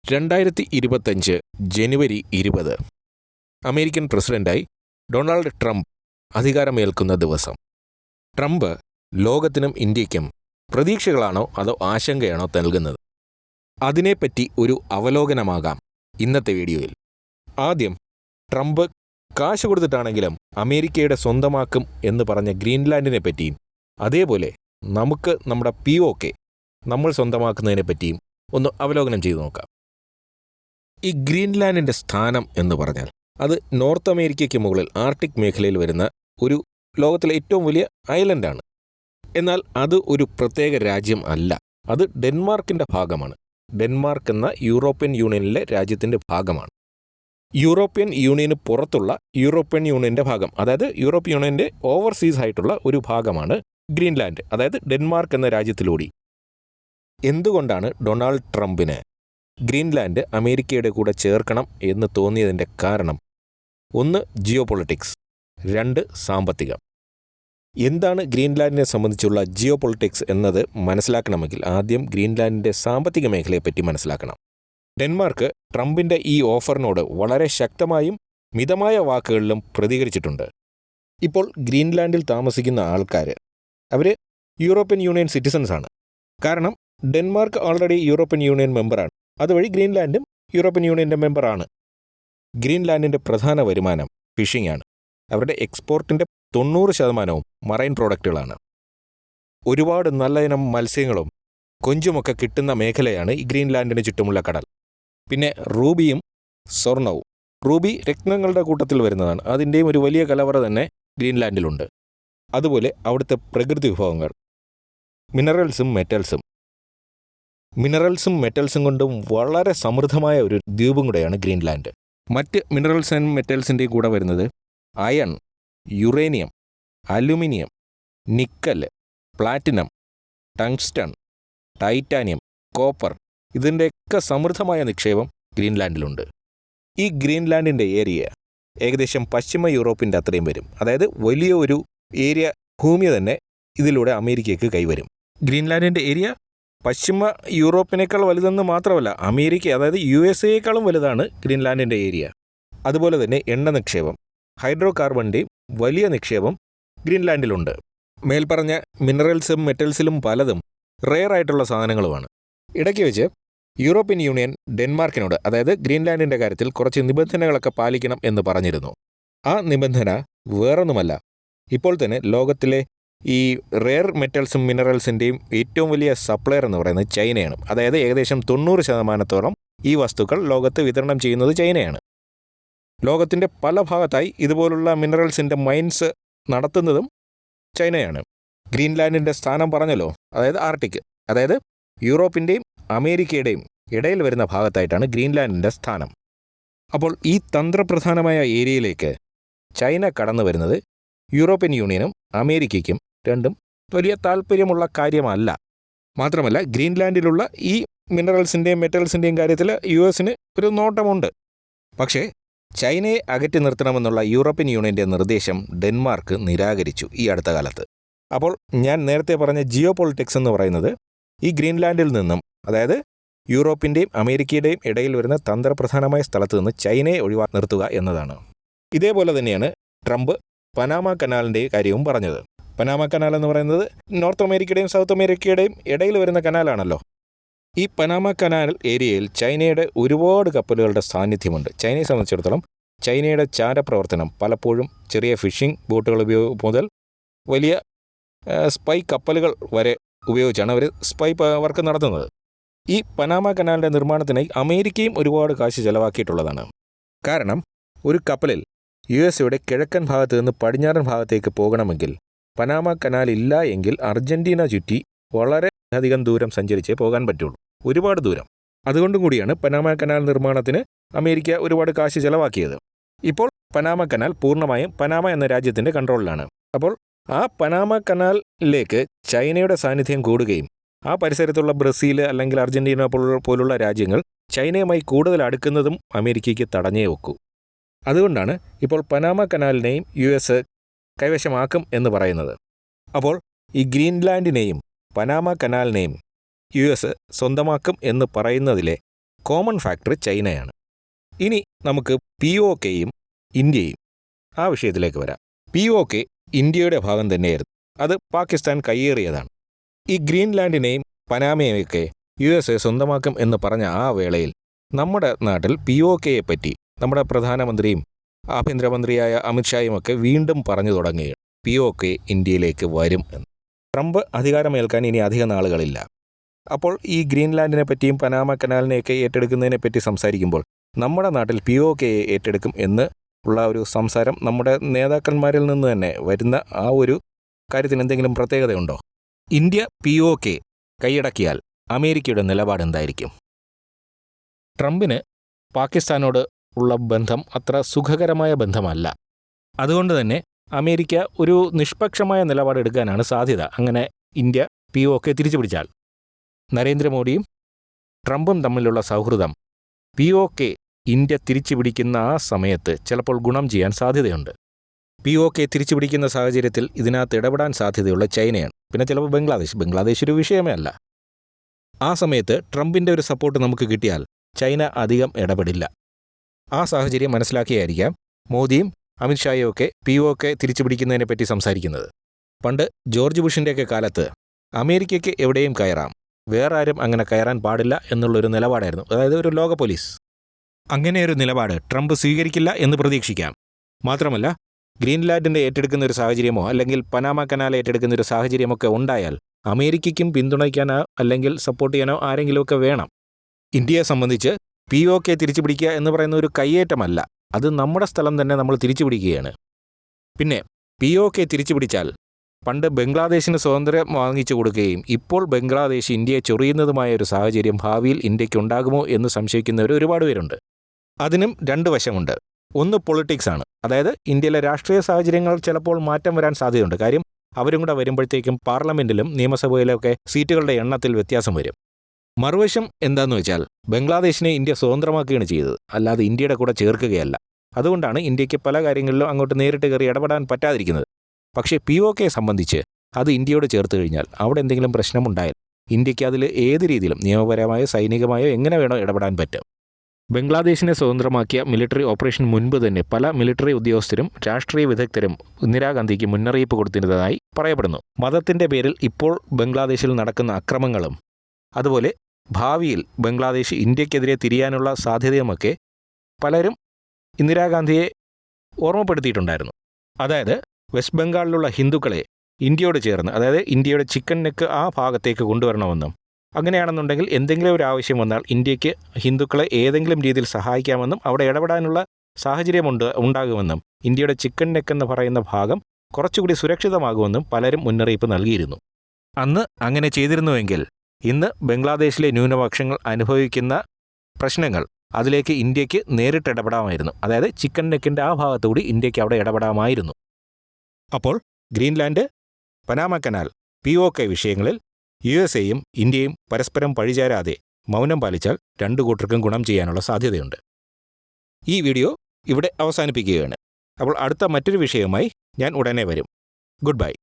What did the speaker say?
2025 ജനുവരി 20 American പ്രസിഡന്റായി Donald Trump അധികാരമേൽക്കുന്ന ദിവസം. Trump ലോകത്തിനും ഇന്ത്യയ്ക്കും പ്രതീക്ഷകളാണോ അതോ ആശങ്കയാണോ നൽകുന്നത്? അതിനെപ്പറ്റി ഒരു അവലോകനമാകാം ഇന്നത്തെ വീഡിയോയിൽ. ആദ്യം, ട്രംപ് കാശ് കൊടുത്തിട്ടാണെങ്കിലും അമേരിക്കയുടെ സ്വന്തമാക്കും എന്ന് പറഞ്ഞ ഗ്രീൻലാൻഡിനെ പറ്റിയും, അതേപോലെ നമുക്ക് നമ്മുടെ POK നമ്മൾ സ്വന്തമാക്കുന്നതിനെ പറ്റിയും ഒന്ന് അവലോകനം ചെയ്തു നോക്കാം. ഈ ഗ്രീൻലാൻഡിൻ്റെ സ്ഥാനം എന്ന് പറഞ്ഞാൽ അത് നോർത്ത് അമേരിക്കയ്ക്ക് മുകളിൽ ആർട്ടിക് മേഖലയിൽ വരുന്ന ഒരു ലോകത്തിലെ ഏറ്റവും വലിയ ഐലൻഡാണ്. എന്നാൽ അത് ഒരു പ്രത്യേക രാജ്യം അല്ല. അത് ഡെൻമാർക്കിൻ്റെ ഭാഗമാണ്. ഡെൻമാർക്ക് എന്ന യൂറോപ്യൻ യൂണിയനിലെ രാജ്യത്തിൻ്റെ ഭാഗമാണ്. യൂറോപ്യൻ യൂണിയന് പുറത്തുള്ള യൂറോപ്യൻ യൂണിയൻ്റെ ഭാഗം, അതായത് യൂറോപ്യൻ യൂണിയൻ്റെ ഓവർസീസ് ആയിട്ടുള്ള ഒരു ഭാഗമാണ് ഗ്രീൻലാൻഡ്, അതായത് ഡെൻമാർക്ക് എന്ന രാജ്യത്തിലൂടെ. എന്തുകൊണ്ടാണ് ഡൊണാൾഡ് ട്രംപിന് ഗ്രീൻലാൻഡ് അമേരിക്കയുടെ കൂടെ ചേർക്കണം എന്ന് തോന്നിയതിൻ്റെ കാരണം? ഒന്ന്, ജിയോ പൊളിറ്റിക്സ്. രണ്ട്, സാമ്പത്തികം. എന്താണ് ഗ്രീൻലാൻഡിനെ സംബന്ധിച്ചുള്ള ജിയോ പൊളിറ്റിക്സ് എന്നത് മനസ്സിലാക്കണമെങ്കിൽ ആദ്യം ഗ്രീൻലാൻഡിൻ്റെ സാമ്പത്തിക മേഖലയെപ്പറ്റി മനസ്സിലാക്കണം. ഡെൻമാർക്ക് ട്രംപിൻ്റെ ഈ ഓഫറിനോട് വളരെ ശക്തമായും മിതമായ വാക്കുകളിലും പ്രതികരിച്ചിട്ടുണ്ട്. ഇപ്പോൾ ഗ്രീൻലാൻഡിൽ താമസിക്കുന്ന ആൾക്കാർ അവർ യൂറോപ്യൻ യൂണിയൻ സിറ്റിസൺസാണ്. കാരണം ഡെൻമാർക്ക് ഓൾറെഡി യൂറോപ്യൻ യൂണിയൻ മെമ്പറാണ്. അതുവഴി ഗ്രീൻലാൻഡും യൂറോപ്യൻ യൂണിയൻ്റെ മെമ്പറാണ്. ഗ്രീൻലാൻഡിൻ്റെ പ്രധാന വരുമാനം ഫിഷിംഗ് ആണ്. അവരുടെ എക്സ്പോർട്ടിൻ്റെ 90% മറൈൻ പ്രോഡക്റ്റുകളാണ്. ഒരുപാട് നല്ല ഇനം മത്സ്യങ്ങളും കൊഞ്ചുമൊക്കെ കിട്ടുന്ന മേഖലയാണ് ഈ ഗ്രീൻലാൻഡിന് ചുറ്റുമുള്ള കടൽ. പിന്നെ റൂബിയും സ്വർണവും. റൂബി രത്നങ്ങളുടെ കൂട്ടത്തിൽ വരുന്നതാണ്. അതിൻ്റെയും ഒരു വലിയ കലവറ തന്നെ ഗ്രീൻലാൻഡിലുണ്ട്. അതുപോലെ അവിടുത്തെ പ്രകൃതി വിഭവങ്ങൾ, മിനറൽസും മെറ്റൽസും കൊണ്ടും വളരെ സമൃദ്ധമായ ഒരു ദ്വീപും കൂടെയാണ് ഗ്രീൻലാൻഡ്. മറ്റ് മിനറൽസ് ആൻഡ് മെറ്റൽസിൻ്റെ കൂടെ വരുന്നത് iron, uranium, aluminium, nickel, platinum, tungsten, titanium, copper, ഇതിൻ്റെയൊക്കെ സമൃദ്ധമായ നിക്ഷേപം ഗ്രീൻലാൻഡിലുണ്ട്. ഈ ഗ്രീൻലാൻഡിൻ്റെ ഏരിയ ഏകദേശം പശ്ചിമ യൂറോപ്പിൻ്റെ അത്രയും വരും. അതായത് വലിയ ഒരു ഏരിയ ഭൂമി തന്നെ ഇതിലൂടെ അമേരിക്കയ്ക്ക് കൈവരും. ഗ്രീൻലാൻഡിൻ്റെ ഏരിയ പശ്ചിമ യൂറോപ്പിനേക്കാൾ വലുതെന്ന് മാത്രമല്ല, അമേരിക്ക അതായത് USA വലുതാണ് ഗ്രീൻലാൻഡിൻ്റെ ഏരിയ. അതുപോലെ തന്നെ എണ്ണ നിക്ഷേപം, ഹൈഡ്രോ കാർബണിൻ്റെയും വലിയ നിക്ഷേപം ഗ്രീൻലാൻഡിലുണ്ട്. മേൽപ്പറഞ്ഞ മിനറൽസും മെറ്റൽസിലും പലതും റെയർ ആയിട്ടുള്ള സാധനങ്ങളുമാണ്. ഇടയ്ക്ക് വെച്ച് യൂറോപ്യൻ യൂണിയൻ ഡെൻമാർക്കിനോട്, അതായത് ഗ്രീൻലാൻഡിൻ്റെ കാര്യത്തിൽ കുറച്ച് നിബന്ധനകളൊക്കെ പാലിക്കണം എന്ന് പറഞ്ഞിരുന്നു. ആ നിബന്ധന വേറൊന്നുമല്ല, ഇപ്പോൾ തന്നെ ലോകത്തിലെ ഈ റെയർ മെറ്റൽസും മിനറൽസിൻ്റെയും ഏറ്റവും വലിയ സപ്ലയർ എന്ന് പറയുന്നത് ചൈനയാണ്. അതായത് ഏകദേശം 90% ഈ വസ്തുക്കൾ ലോകത്ത് വിതരണം ചെയ്യുന്നത് ചൈനയാണ്. ലോകത്തിൻ്റെ പല ഭാഗത്തായി ഇതുപോലുള്ള മിനറൽസിൻ്റെ മൈൻസ് നടത്തുന്നതും ചൈനയാണ്. ഗ്രീൻലാൻഡിൻ്റെ സ്ഥാനം പറഞ്ഞല്ലോ, അതായത് ആർട്ടിക്, അതായത് യൂറോപ്പിൻ്റെയും അമേരിക്കയുടെയും ഇടയിൽ വരുന്ന ഭാഗത്തായിട്ടാണ് ഗ്രീൻലാൻഡിൻ്റെ സ്ഥാനം. അപ്പോൾ ഈ തന്ത്രപ്രധാനമായ ഏരിയയിലേക്ക് ചൈന കടന്നു വരുന്നത് യൂറോപ്യൻ യൂണിയനും അമേരിക്കയ്ക്കും രണ്ടും വലിയ താല്പര്യമുള്ള കാര്യമല്ല. മാത്രമല്ല ഗ്രീൻലാൻഡിലുള്ള ഈ മിനറൽസിൻ്റെയും മെറ്റൽസിൻ്റെയും കാര്യത്തിൽ US ഒരു നോട്ടമുണ്ട്. പക്ഷേ ചൈനയെ അകറ്റി നിർത്തണമെന്നുള്ള യൂറോപ്യൻ യൂണിയൻ്റെ നിർദ്ദേശം ഡെൻമാർക്ക് നിരാകരിച്ചു ഈ അടുത്ത കാലത്ത്. അപ്പോൾ ഞാൻ നേരത്തെ പറഞ്ഞ ജിയോ പൊളിറ്റിക്സ് എന്ന് പറയുന്നത് ഈ ഗ്രീൻലാൻഡിൽ നിന്നും, അതായത് യൂറോപ്പിൻ്റെയും അമേരിക്കയുടെയും ഇടയിൽ വരുന്ന തന്ത്രപ്രധാനമായ സ്ഥലത്ത് നിന്ന് ചൈനയെ ഒഴിവാക്കി നിർത്തുക എന്നതാണ്. ഇതേപോലെ തന്നെയാണ് ട്രംപ് പനാമ കനാലിൻ്റെ കാര്യവും പറഞ്ഞത്. പനാമ കനാൽ എന്ന് പറയുന്നത് നോർത്ത് അമേരിക്കയുടെയും സൗത്ത് അമേരിക്കയുടെയും ഇടയിൽ വരുന്ന കനാലാണല്ലോ. ഈ പനാമ കനാൽ ഏരിയയിൽ ചൈനയുടെ ഒരുപാട് കപ്പലുകളുടെ സാന്നിധ്യമുണ്ട്. ചൈനയെ സംബന്ധിച്ചിടത്തോളം ചൈനയുടെ ചാരപ്രവർത്തനം പലപ്പോഴും ചെറിയ ഫിഷിംഗ് ബോട്ടുകൾ മുതൽ വലിയ സ്പൈ കപ്പലുകൾ വരെ ഉപയോഗിച്ചാണ് അവർ സ്പൈ വർക്ക് നടത്തുന്നത്. ഈ പനാമ കനാലിൻ്റെ നിർമ്മാണത്തിനായി അമേരിക്കയും ഒരുപാട് കാശ് ചെലവാക്കിയിട്ടുള്ളതാണ്. കാരണം ഒരു കപ്പലിൽ USA കിഴക്കൻ ഭാഗത്ത് നിന്ന് പടിഞ്ഞാറൻ ഭാഗത്തേക്ക് പോകണമെങ്കിൽ പനാമ കനാൽ ഇല്ല എങ്കിൽ അർജന്റീന ചുറ്റി വളരെ അധികം ദൂരം സഞ്ചരിച്ചേ പോകാൻ പറ്റുള്ളൂ, ഒരുപാട് ദൂരം. അതുകൊണ്ടും കൂടിയാണ് പനാമ കനാൽ നിർമ്മാണത്തിന് അമേരിക്ക ഒരുപാട് കാശ് ചെലവാക്കിയത്. ഇപ്പോൾ പനാമ കനാൽ പൂർണ്ണമായും പനാമ എന്ന രാജ്യത്തിൻ്റെ കൺട്രോളിലാണ്. അപ്പോൾ ആ പനാമ കനാലിലേക്ക് ചൈനയുടെ സാന്നിധ്യം കൂടുകയും ആ പരിസരത്തുള്ള ബ്രസീൽ അല്ലെങ്കിൽ അർജന്റീന പോലുള്ള രാജ്യങ്ങൾ ചൈനയുമായി കൂടുതൽ അടുക്കുന്നതും അമേരിക്കയ്ക്ക് തടഞ്ഞേ വെക്കൂ. അതുകൊണ്ടാണ് ഇപ്പോൾ പനാമ കനാലിനെയും US കൈവശമാക്കും എന്ന് പറയുന്നത്. അപ്പോൾ ഈ ഗ്രീൻലാൻഡിനെയും പനാമ കനാലിനെയും US സ്വന്തമാക്കും എന്ന് പറയുന്നതിലെ കോമൺ ഫാക്ടർ ചൈനയാണ്. ഇനി നമുക്ക് POKയും ഇന്ത്യയും ആ വിഷയത്തിലേക്ക് വരാം. POK ഇന്ത്യയുടെ ഭാഗം തന്നെയായിരുന്നു. അത് പാകിസ്ഥാൻ കയ്യേറിയതാണ്. ഈ ഗ്രീൻലാൻഡിനെയും പനാമയെയൊക്കെ USA സ്വന്തമാക്കും എന്ന് പറഞ്ഞ ആ വേളയിൽ നമ്മുടെ നാട്ടിൽ POKയെ പറ്റി നമ്മുടെ പ്രധാനമന്ത്രിയും ആഭ്യന്തരമന്ത്രിയായ അമിത്ഷായുമൊക്കെ വീണ്ടും പറഞ്ഞു തുടങ്ങുകയാണ്. POK ഇന്ത്യയിലേക്ക് വരും എന്ന്. ട്രംപ് അധികാരമേൽക്കാൻ ഇനി അധിക നാളുകളില്ല. അപ്പോൾ ഈ ഗ്രീൻലാൻഡിനെ പറ്റിയും പനാമ കനാലിനെയൊക്കെ ഏറ്റെടുക്കുന്നതിനെ പറ്റി സംസാരിക്കുമ്പോൾ നമ്മുടെ നാട്ടിൽ POKയെ ഏറ്റെടുക്കും എന്ന് ഉള്ള ഒരു സംസാരം നമ്മുടെ നേതാക്കന്മാരിൽ നിന്ന് തന്നെ വരുന്ന ആ ഒരു കാര്യത്തിന് എന്തെങ്കിലും പ്രത്യേകതയുണ്ടോ? ഇന്ത്യ POK കൈയടക്കിയാൽ അമേരിക്കയുടെ നിലപാട് എന്തായിരിക്കും? ട്രംപിന് പാകിസ്ഥാനോട് ഉള്ള ബന്ധം അത്ര സുഖകരമായ ബന്ധമല്ല. അതുകൊണ്ട് തന്നെ അമേരിക്ക ഒരു നിഷ്പക്ഷമായ നിലപാടെടുക്കാനാണ് സാധ്യത. അങ്ങനെ ഇന്ത്യ POK തിരിച്ചു പിടിച്ചാൽ നരേന്ദ്രമോദിയും ട്രംപും തമ്മിലുള്ള സൗഹൃദം POK ഇന്ത്യ തിരിച്ചു പിടിക്കുന്ന ആ സമയത്ത് ചിലപ്പോൾ ഗുണം ചെയ്യാൻ സാധ്യതയുണ്ട്. POK തിരിച്ചു പിടിക്കുന്ന സാഹചര്യത്തിൽ ഇതിനകത്ത് ഇടപെടാൻ സാധ്യതയുള്ള ചൈനയാണ്. പിന്നെ ചിലപ്പോൾ ബംഗ്ലാദേശ് ഒരു വിഷയമേ അല്ല. ആ സമയത്ത് ട്രംപിൻ്റെ ഒരു സപ്പോർട്ട് നമുക്ക് കിട്ടിയാൽ ചൈന അധികം ഇടപെടില്ല. ആ സാഹചര്യം മനസ്സിലാക്കിയായിരിക്കാം മോദിയും അമിത്ഷായും ഒക്കെ POK തിരിച്ചു പിടിക്കുന്നതിനെപ്പറ്റി സംസാരിക്കുന്നത്. പണ്ട് ജോർജ് ബുഷിൻ്റെയൊക്കെ കാലത്ത് അമേരിക്കയ്ക്ക് എവിടെയും കയറാം, വേറെ ആരും അങ്ങനെ കയറാൻ പാടില്ല എന്നുള്ളൊരു നിലപാടായിരുന്നു. അതായത് ഒരു ലോക പോലീസ്. അങ്ങനെയൊരു നിലപാട് ട്രംപ് സ്വീകരിക്കില്ല എന്ന് പ്രതീക്ഷിക്കാം. മാത്രമല്ല, ഗ്രീൻലാൻഡിൻ്റെ ഏറ്റെടുക്കുന്ന ഒരു സാഹചര്യമോ അല്ലെങ്കിൽ പനാമ കനാൽ ഏറ്റെടുക്കുന്ന ഒരു സാഹചര്യമൊക്കെ ഉണ്ടായാൽ അമേരിക്കയ്ക്കും പിന്തുണയ്ക്കാനോ അല്ലെങ്കിൽ സപ്പോർട്ട് ചെയ്യാനോ ആരെങ്കിലുമൊക്കെ വേണം. ഇന്ത്യയെ സംബന്ധിച്ച് POK തിരിച്ചു പിടിക്കുക എന്ന് പറയുന്ന ഒരു കയ്യേറ്റമല്ല, അത് നമ്മുടെ സ്ഥലം തന്നെ നമ്മൾ തിരിച്ചു പിടിക്കുകയാണ്. പിന്നെ POK തിരിച്ചു പിടിച്ചാൽ പണ്ട് ബംഗ്ലാദേശിന് സ്വാതന്ത്ര്യം വാങ്ങിച്ചു കൊടുക്കുകയും ഇപ്പോൾ ബംഗ്ലാദേശ് ഇന്ത്യയെ ചൊറിയുന്നതുമായ ഒരു സാഹചര്യം ഭാവിയിൽ ഇന്ത്യക്കുണ്ടാകുമോ എന്ന് സംശയിക്കുന്നവർ ഒരുപാട് പേരുണ്ട്. അതിനും രണ്ട് വശമുണ്ട്. ഒന്ന് പൊളിറ്റിക്സ് ആണ്. അതായത് ഇന്ത്യയിലെ രാഷ്ട്രീയ സാഹചര്യങ്ങൾ ചിലപ്പോൾ മാറ്റം വരാൻ സാധ്യതയുണ്ട്. കാര്യം അവരും കൂടെ വരുമ്പോഴത്തേക്കും പാർലമെൻറ്റിലും നിയമസഭയിലൊക്കെ സീറ്റുകളുടെ എണ്ണത്തിൽ വ്യത്യാസം വരും. മറുവശം എന്താണെന്ന് വെച്ചാൽ ബംഗ്ലാദേശിനെ ഇന്ത്യ സ്വതന്ത്രമാക്കുകയാണ് ചെയ്തത്, അല്ലാതെ ഇന്ത്യയുടെ കൂടെ ചേർക്കുകയല്ല. അതുകൊണ്ടാണ് ഇന്ത്യക്ക് പല കാര്യങ്ങളിലും അങ്ങോട്ട് നേരിട്ട് കയറി ഇടപെടാൻ പറ്റാതിരിക്കുന്നത്. പക്ഷേ POKയെ സംബന്ധിച്ച് അത് ഇന്ത്യയോട് ചേർത്ത് കഴിഞ്ഞാൽ അവിടെ എന്തെങ്കിലും പ്രശ്നമുണ്ടായാൽ ഇന്ത്യക്ക് അതിൽ ഏത് രീതിയിലും നിയമപരമായോ സൈനികമായോ എങ്ങനെ വേണോ ഇടപെടാൻ പറ്റും. ബംഗ്ലാദേശിനെ സ്വതന്ത്രമാക്കിയ മിലിറ്ററി ഓപ്പറേഷൻ മുൻപ് തന്നെ പല മിലിറ്ററി ഉദ്യോഗസ്ഥരും രാഷ്ട്രീയ വിദഗ്ധരും ഇന്ദിരാഗാന്ധിക്ക് മുന്നറിയിപ്പ് കൊടുത്തിരുന്നതായി പറയപ്പെടുന്നു. മതത്തിൻ്റെ പേരിൽ ഇപ്പോൾ ബംഗ്ലാദേശിൽ നടക്കുന്ന അക്രമങ്ങളും അതുപോലെ ഭാവിയിൽ ബംഗ്ലാദേശ് ഇന്ത്യക്കെതിരെ തിരിയാനുള്ള സാധ്യതയുമൊക്കെ പലരും ഇന്ദിരാഗാന്ധിയെ ഓർമ്മപ്പെടുത്തിയിട്ടുണ്ടായിരുന്നു. അതായത് വെസ്റ്റ് ബംഗാളിലുള്ള ഹിന്ദുക്കളെ ഇന്ത്യയോട് ചേർന്ന്, അതായത് ഇന്ത്യയുടെ ചിക്കൻ നെക്ക് ആ ഭാഗത്തേക്ക് കൊണ്ടുവരണമെന്നും അങ്ങനെയാണെന്നുണ്ടെങ്കിൽ എന്തെങ്കിലും ഒരു ആവശ്യം വന്നാൽ ഇന്ത്യക്ക് ഹിന്ദുക്കളെ ഏതെങ്കിലും രീതിയിൽ സഹായിക്കാമെന്നും അവിടെ ഇടപെടാനുള്ള സാഹചര്യം ഉണ്ടാകുമെന്നും ഇന്ത്യയുടെ ചിക്കൻ നെക്ക് എന്ന് പറയുന്ന ഭാഗം കുറച്ചുകൂടി സുരക്ഷിതമാകുമെന്നും പലരും മുന്നറിയിപ്പ് നൽകിയിരുന്നു. അന്ന് അങ്ങനെ ചെയ്തിരുന്നുവെങ്കിൽ ഇന്ന് ബംഗ്ലാദേശിലെ ന്യൂനപക്ഷങ്ങൾ അനുഭവിക്കുന്ന പ്രശ്നങ്ങൾ അതിലേക്ക് ഇന്ത്യക്ക് നേരിട്ട് ഇടപെടാമായിരുന്നു. അതായത് ചിക്കൻ നെക്കിൻ്റെ ആ ഭാഗത്തുകൂടി ഇന്ത്യക്ക് അവിടെ ഇടപെടാമായിരുന്നു. അപ്പോൾ ഗ്രീൻലാൻഡ്, പനാമ കനാൽ, POK വിഷയങ്ങളിൽ USAയും ഇന്ത്യയും പരസ്പരം പഴിചാരാതെ മൗനം പാലിച്ചാൽ രണ്ടു കൂട്ടർക്കും ഗുണം ചെയ്യാനുള്ള സാധ്യതയുണ്ട്. ഈ വീഡിയോ ഇവിടെ അവസാനിപ്പിക്കുകയാണ്. അപ്പോൾ അടുത്ത മറ്റൊരു വിഷയവുമായി ഞാൻ ഉടനെ വരും. Good bye.